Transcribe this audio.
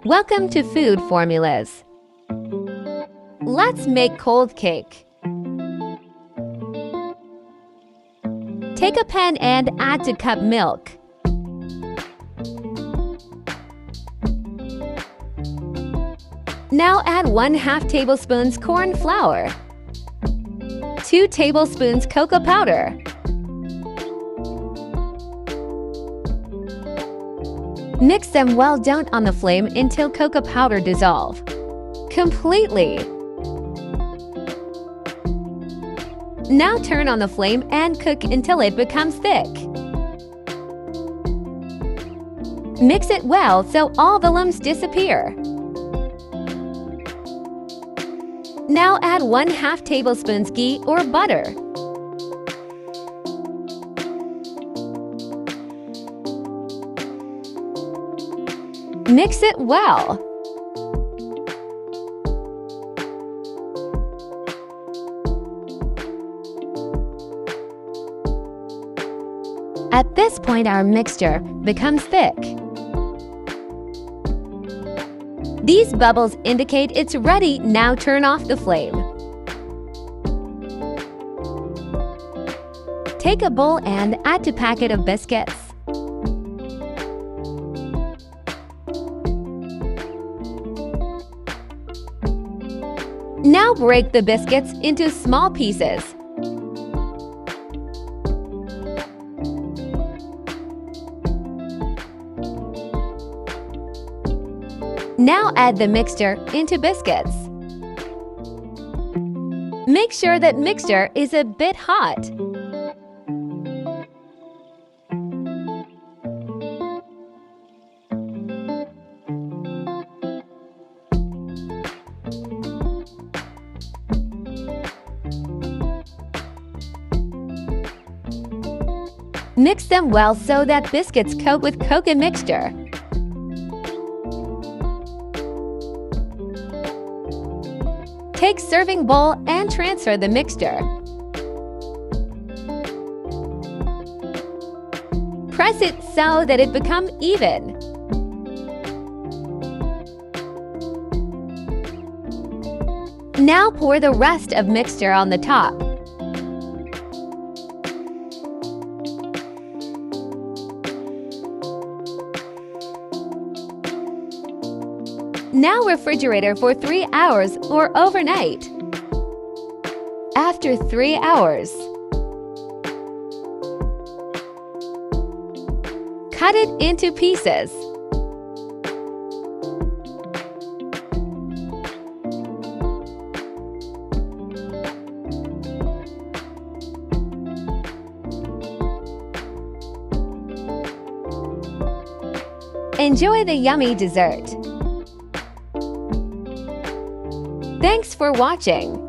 Welcome to Food Formulas. Let's make cold cake. Take a pan and add 2 cup milk. Now add 1/2 tablespoons corn flour, 2 tablespoons cocoa powder, mix them well down on the flame until cocoa powder dissolve completely. Now turn on the flame and cook until it becomes thick. Mix it well so all the lumps disappear. Now add 1/2 tablespoons ghee or butter. Mix it well. At this point, our mixture becomes thick. These bubbles indicate it's ready. Now turn off the flame. Take a bowl and add 2 packets of biscuits. Now break the biscuits into small pieces. Now add the mixture into biscuits. Make sure that mixture is a bit hot. Mix them well so that biscuits coat with cocoa mixture. Take serving bowl and transfer the mixture. Press it so that it becomes even. Now pour the rest of mixture on the top. Now refrigerator for 3 hours or overnight. After 3 hours, cut it into pieces. Enjoy the yummy dessert. Thanks for watching.